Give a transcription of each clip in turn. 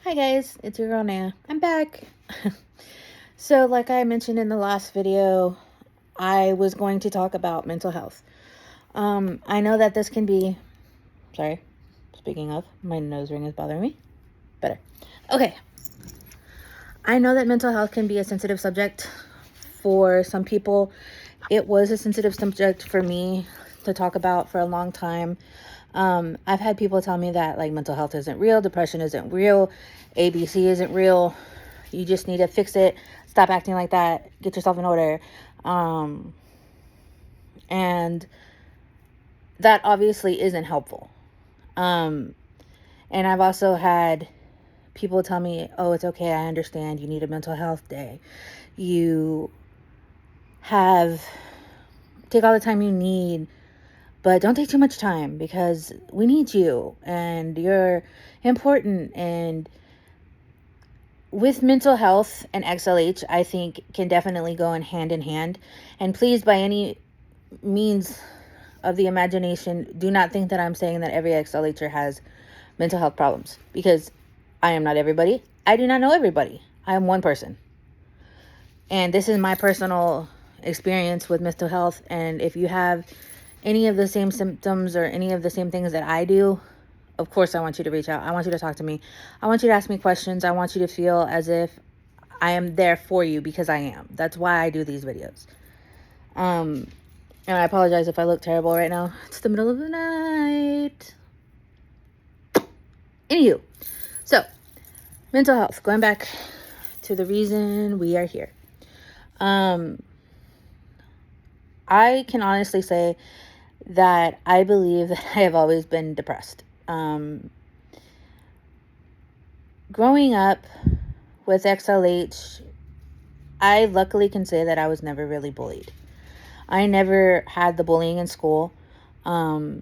Hi guys, it's your girl Naya. I'm back. So like I mentioned in the last video, I was going to talk about mental health. I know that this can be, sorry, speaking of, my nose ring is bothering me. Better. Okay. I know that mental health can be a sensitive subject for some people. It was a sensitive subject for me to talk about for a long time. I've had people tell me that like mental health isn't real, depression isn't real, ABC isn't real. You just need to fix it. Stop acting like that. Get yourself in order. And that obviously isn't helpful. And I've also had people tell me, oh, it's okay. I understand. You need a mental health day. You take all the time you need, but don't take too much time because we need you and you're important. And with mental health and XLH, I think can definitely go in hand. And please, by any means of the imagination, do not think that I'm saying that every XLHer has mental health problems, because I am not everybody. I do not know everybody. I am one person. And this is my personal experience with mental health. And if you have any of the same symptoms or any of the same things that I do, of course, I want you to reach out. I want you to talk to me. I want you to ask me questions. I want you to feel as if I am there for you, because I am. That's why I do these videos. And I apologize if I look terrible right now. It's the middle of the night. Anywho, so mental health. Going back to the reason we are here. I can honestly say that I believe that I have always been depressed. Growing up with XLH, I luckily can say that I was never really bullied. I never had the bullying in school. The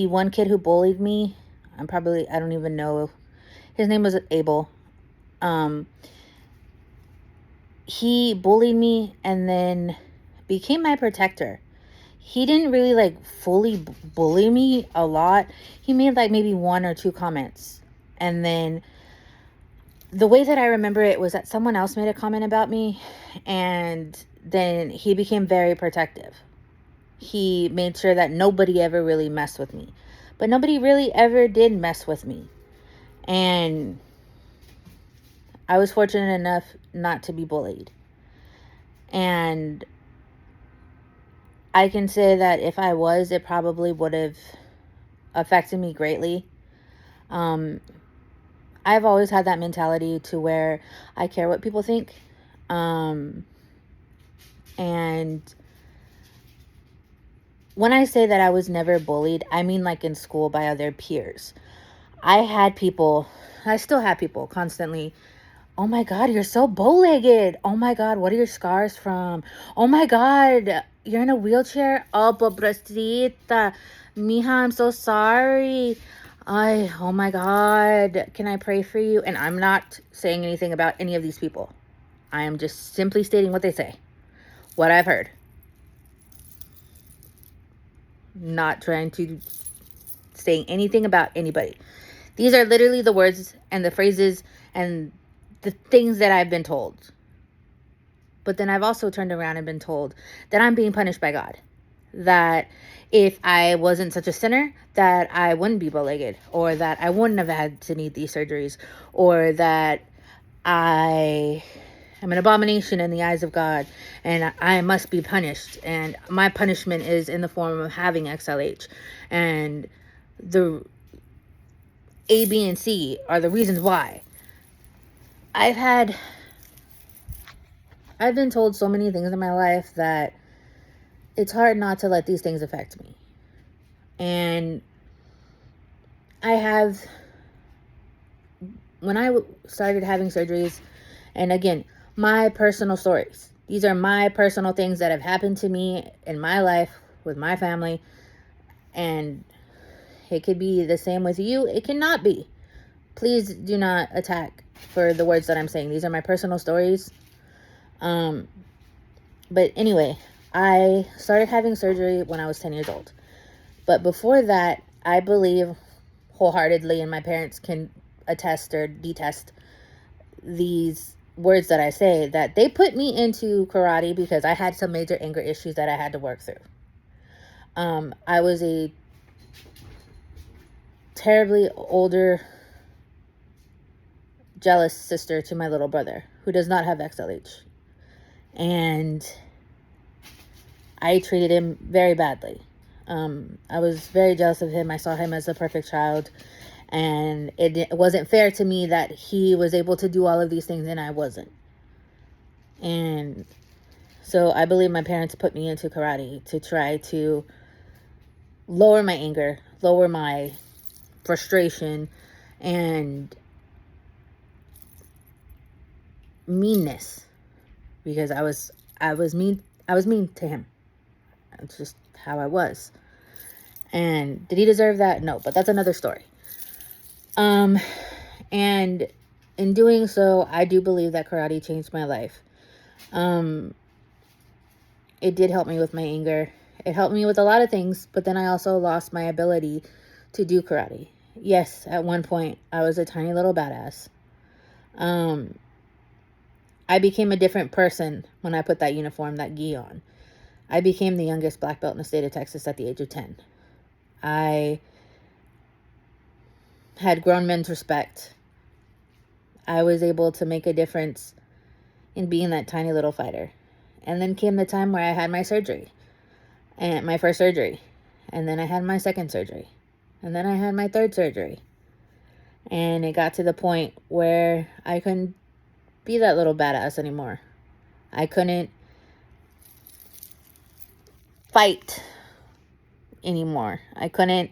one kid who bullied me, I don't even know. His name was Abel. He bullied me and then became my protector. He didn't really like fully bully me a lot. He made like maybe 1 or 2 comments. And then the way that I remember it was that someone else made a comment about me, and then he became very protective. He made sure that nobody ever really messed with me. But nobody really ever did mess with me. And I was fortunate enough not to be bullied. And I can say that if I was, it probably would have affected me greatly. I've always had that mentality to where I care what people think. And when I say that I was never bullied, I mean like in school by other peers. I still have people constantly, oh my God, you're so bow-legged. Oh my God, what are your scars from? Oh my God, you're in a wheelchair? Oh, pobrecita. Mija, I'm so sorry. Oh my God, can I pray for you? And I'm not saying anything about any of these people. I am just simply stating what they say, what I've heard. Not trying to say anything about anybody. These are literally the words and the phrases and the things that I've been told. But then I've also turned around and been told that I'm being punished by God. That if I wasn't such a sinner, that I wouldn't be bow-legged, or that I wouldn't have had to need these surgeries, or that I am an abomination in the eyes of God and I must be punished, and my punishment is in the form of having XLH, and the A, B, and C are the reasons why. I've been told so many things in my life that it's hard not to let these things affect me. And when I started having surgeries, and again, my personal stories, these are my personal things that have happened to me in my life with my family, and it could be the same with you. It cannot be. Please do not attack for the words that I'm saying. These are my personal stories. But anyway, I started having surgery when I was 10 years old. But before that, I believe wholeheartedly, and my parents can attest or detest these words that I say, that they put me into karate because I had some major anger issues that I had to work through. I was a terribly older, jealous sister to my little brother who does not have XLH. And I treated him very badly. I was very jealous of him. I saw him as a perfect child. And it wasn't fair to me that he was able to do all of these things and I wasn't. And so I believe my parents put me into karate to try to lower my anger, lower my frustration, and meanness. Because I was mean to him. That's just how I was. And did he deserve that? No, but that's another story. And in doing so, I do believe that karate changed my life. It did help me with my anger. It helped me with a lot of things, but then I also lost my ability to do karate. Yes, at one point, I was a tiny little badass. I became a different person when I put that uniform, that gi on. I became the youngest black belt in the state of Texas at the age of 10. I had grown men's respect. I was able to make a difference in being that tiny little fighter. And then came the time where I had my surgery, and my first surgery. And then I had my second surgery. And then I had my third surgery. And it got to the point where I couldn't be that little badass anymore. I couldn't fight anymore. I couldn't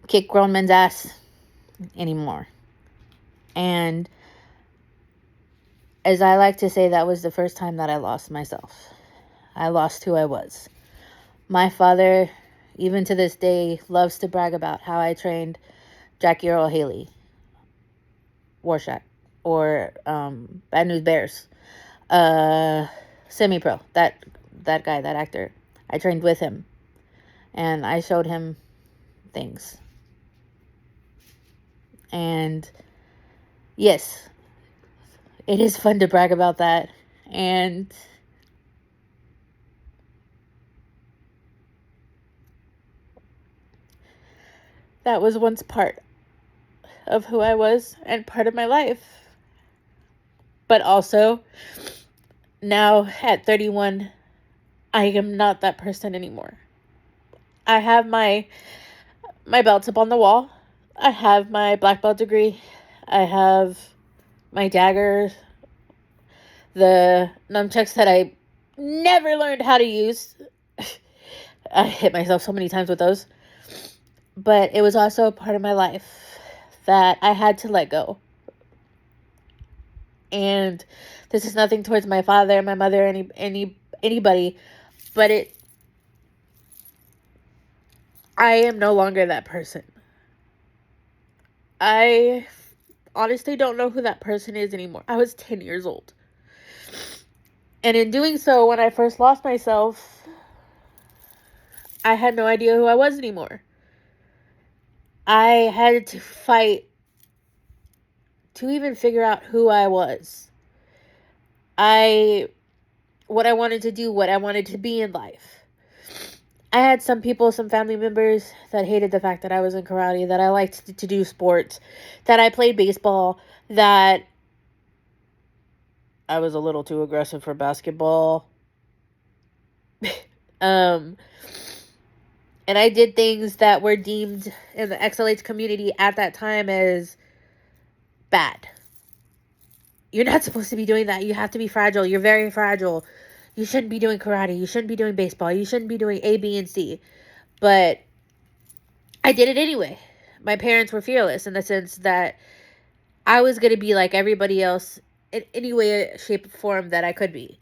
kick grown men's ass anymore. And as I like to say, that was the first time that I lost myself. I lost who I was. My father, even to this day, loves to brag about how I trained Jackie Earl Haley, Warshak, or Bad News Bears, Semi-Pro, that guy, that actor. I trained with him, and I showed him things. And yes, it is fun to brag about that. And that was once part of who I was and part of my life. But also, now at 31, I am not that person anymore. I have my belts up on the wall. I have my black belt degree. I have my daggers, the nunchucks that I never learned how to use. I hit myself so many times with those. But it was also a part of my life that I had to let go. And this is nothing towards my father, my mother, anybody, but I am no longer that person. I honestly don't know who that person is anymore. I was 10 years old. And in doing so, when I first lost myself, I had no idea who I was anymore. I had to fight to even figure out who I was. What I wanted to do, what I wanted to be in life. I had some people, some family members that hated the fact that I was in karate, that I liked to do sports, that I played baseball, that I was a little too aggressive for basketball. And I did things that were deemed in the XLH community at that time as bad. You're not supposed to be doing that. You have to be fragile. You're very fragile. You shouldn't be doing karate. You shouldn't be doing baseball. You shouldn't be doing A, B, and C. But I did it anyway. My parents were fearless in the sense that I was going to be like everybody else in any way, shape, or form that I could be.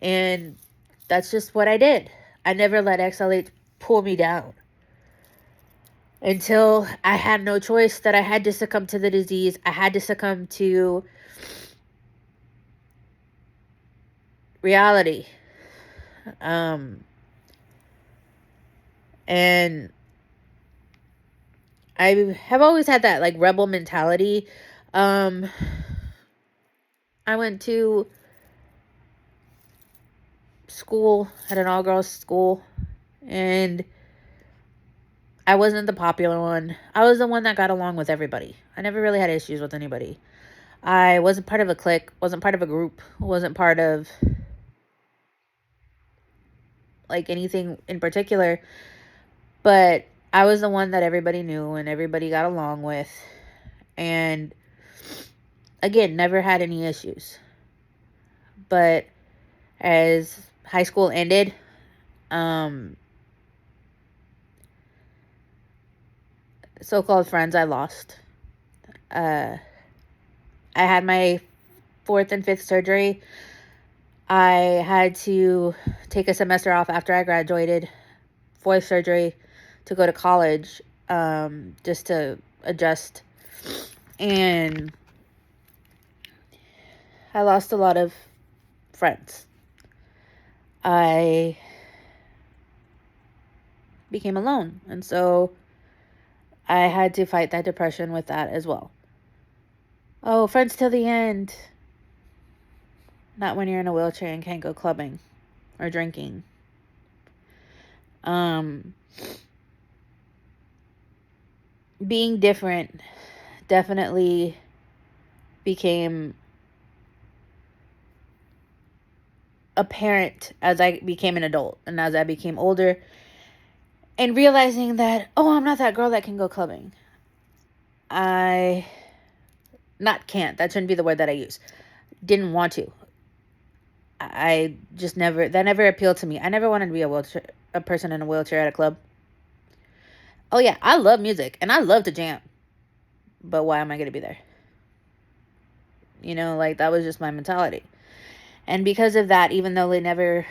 And that's just what I did. I never let XLH pull me down until I had no choice, that I had to succumb to the disease. I had to succumb to reality. And I have always had that like rebel mentality. I went to school at an all girls school, and I wasn't the popular one. I was the one that got along with everybody. I never really had issues with anybody. I wasn't part of a clique, wasn't part of a group, wasn't part of like anything in particular, but I was the one that everybody knew and everybody got along with. And again, never had any issues. But as high school ended, so-called friends I lost. I had my fourth and fifth surgery. I had to take a semester off after I graduated. Fourth surgery to go to college, just to adjust. And I lost a lot of friends. I became alone. And so I had to fight that depression with that as well. Oh, friends till the end. Not when you're in a wheelchair and can't go clubbing or drinking. Being different definitely became apparent as I became an adult and as I became older, and realizing that, oh, I'm not that girl that can go clubbing. That shouldn't be the word that I use. Didn't want to. I just that never appealed to me. I never wanted to be a person in a wheelchair at a club. Oh yeah, I love music and I love to jam. But why am I going to be there? You know, like that was just my mentality. And because of that, even though they never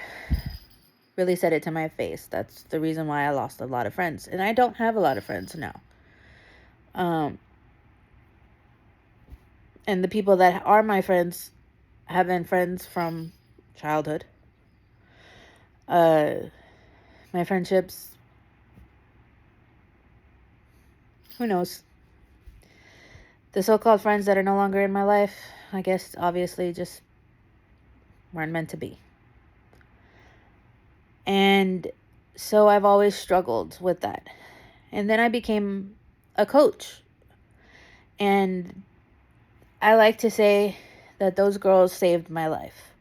really said it to my face, that's the reason why I lost a lot of friends. And I don't have a lot of friends now. And the people that are my friends have been friends from childhood. My friendships, who knows? The so-called friends that are no longer in my life, I guess obviously just weren't meant to be. And so I've always struggled with that. And then I became a coach. And I like to say that those girls saved my life.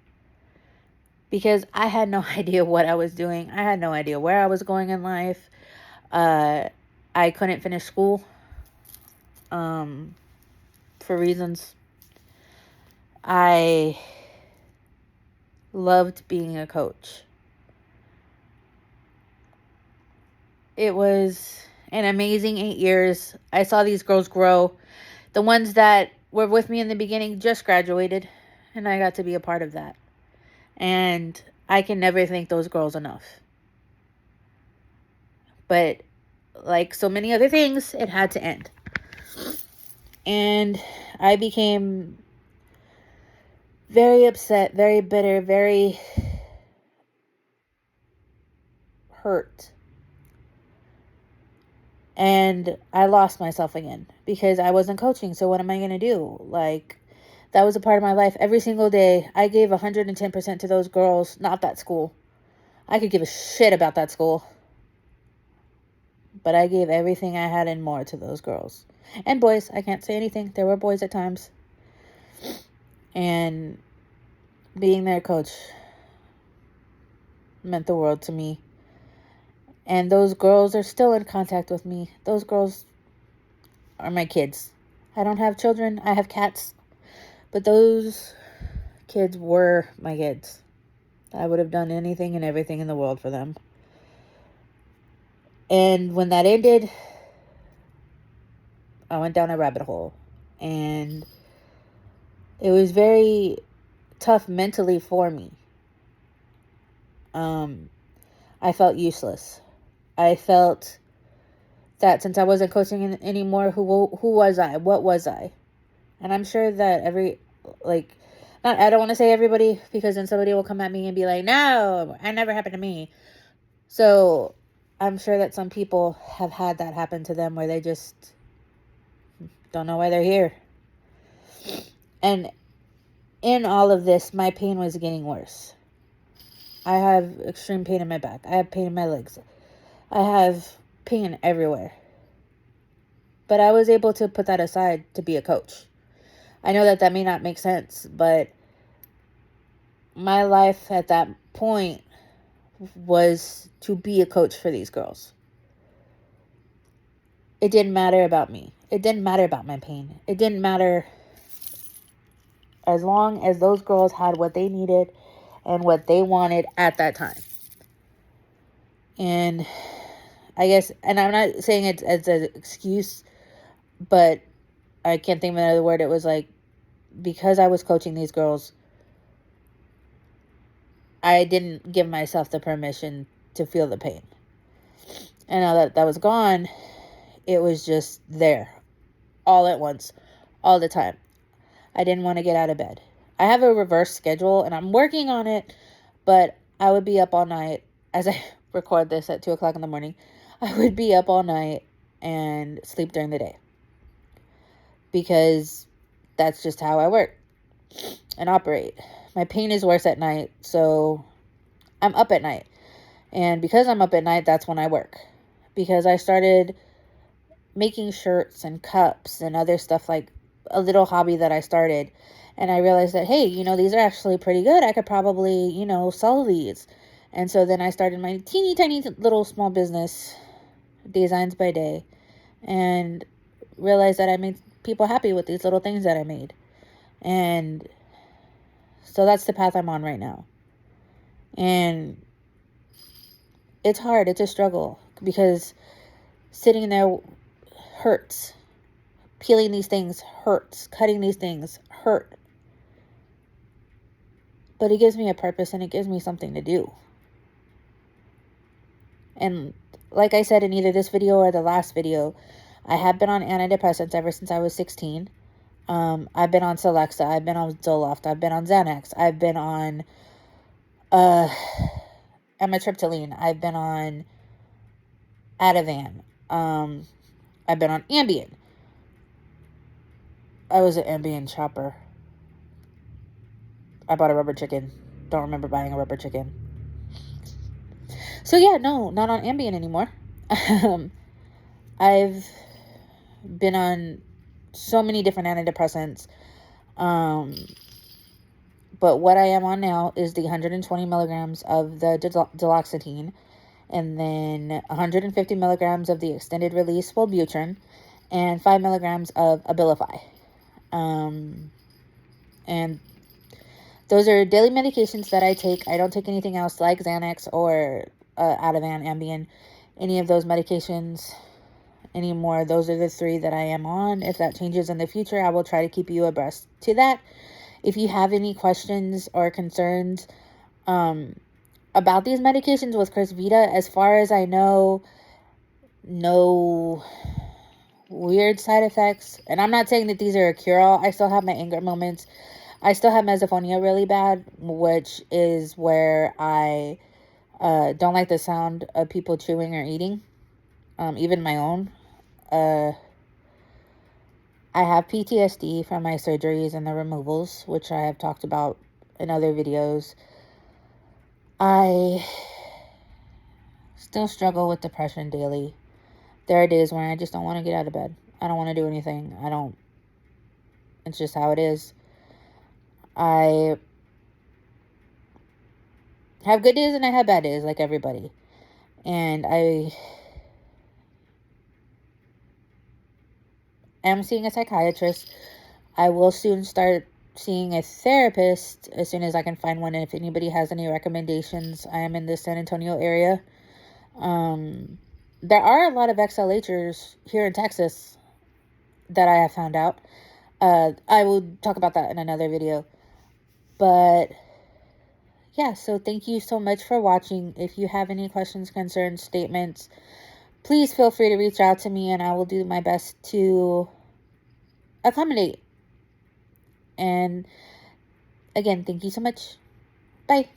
Because I had no idea what I was doing. I had no idea where I was going in life. I couldn't finish school. For reasons. I loved being a coach. It was an amazing 8 years. I saw these girls grow. The ones that were with me in the beginning just graduated, and I got to be a part of that. And I can never thank those girls enough. But like so many other things, it had to end. And I became very upset, very bitter, very hurt. And I lost myself again because I wasn't coaching. So what am I going to do? Like, that was a part of my life. Every single day, I gave 110% to those girls, not that school. I could give a shit about that school. But I gave everything I had and more to those girls. And boys, I can't say anything. There were boys at times. And being their coach meant the world to me. And those girls are still in contact with me. Those girls are my kids. I don't have children. I have cats. But those kids were my kids. I would have done anything and everything in the world for them. And when that ended, I went down a rabbit hole. And it was very tough mentally for me. I felt useless. I felt that since I wasn't coaching anymore, who was I? What was I? And I'm sure that I don't want to say everybody, because then somebody will come at me and be like, no, it never happened to me. So I'm sure that some people have had that happen to them where they just Don't know why they're here. And in all of this, my pain was getting worse. I have extreme pain in my back. I have pain in my legs. I have pain everywhere. But I was able to put that aside to be a coach. I know that may not make sense, but my life at that point was to be a coach for these girls. It didn't matter about me. It didn't matter about my pain. It didn't matter as long as those girls had what they needed and what they wanted at that time. And I guess, and I'm not saying it as an excuse, but I can't think of another word. It was like, because I was coaching these girls, I didn't give myself the permission to feel the pain. And now that that was gone, it was just there all at once, all the time. I didn't want to get out of bed. I have a reverse schedule and I'm working on it, but I would be up all night as I record this at 2 o'clock in the morning. I would be up all night and sleep during the day because that's just how I work and operate. My pain is worse at night, so I'm up at night. And because I'm up at night, that's when I work. Because I started making shirts and cups and other stuff, like a little hobby that I started. And I realized that, hey, these are actually pretty good. I could probably, sell these. And so then I started my teeny tiny little small business, Designs by Day, and realized that I made people happy with these little things that I made. And so that's the path I'm on right now. And it's hard. It's a struggle because sitting there hurts. Peeling these things hurts. Cutting these things hurt. But it gives me a purpose and it gives me something to do. And like I said in either this video or the last video, I have been on antidepressants ever since I was 16. I've been on Celexa. I've been on Zoloft. I've been on Xanax. I've been on amitriptyline. I've been on Ativan. I've been on Ambien. I was an Ambien shopper. I bought a rubber chicken. Don't remember buying a rubber chicken. So yeah, no, not on Ambien anymore. I've been on so many different antidepressants. But what I am on now is the 120 milligrams of the duloxetine, and then 150 milligrams of the extended release Wellbutrin, and 5 milligrams of Abilify. And those are daily medications that I take. I don't take anything else like Xanax or Ativan, Ambien, any of those medications anymore. Those are the 3 that I am on. If that changes in the future, I will try to keep you abreast to that. If you have any questions or concerns about these medications with Crysvita, as far as I know, no weird side effects. And I'm not saying that these are a cure-all. I still have my anger moments. I still have misophonia really bad, which is where I don't like the sound of people chewing or eating, even my own. I have PTSD from my surgeries and the removals, which I have talked about in other videos. I still struggle with depression daily. There are days when I just don't want to get out of bed. I don't want to do anything. It's just how it is. I have good days and I have bad days like everybody. And I am seeing a psychiatrist. I will soon start seeing a therapist as soon as I can find one. And if anybody has any recommendations, I am in the San Antonio area. There are a lot of XLHers here in Texas that I have found out. I will talk about that in another video. But yeah, so thank you so much for watching. If you have any questions, concerns, statements, please feel free to reach out to me and I will do my best to accommodate. And again, thank you so much. Bye.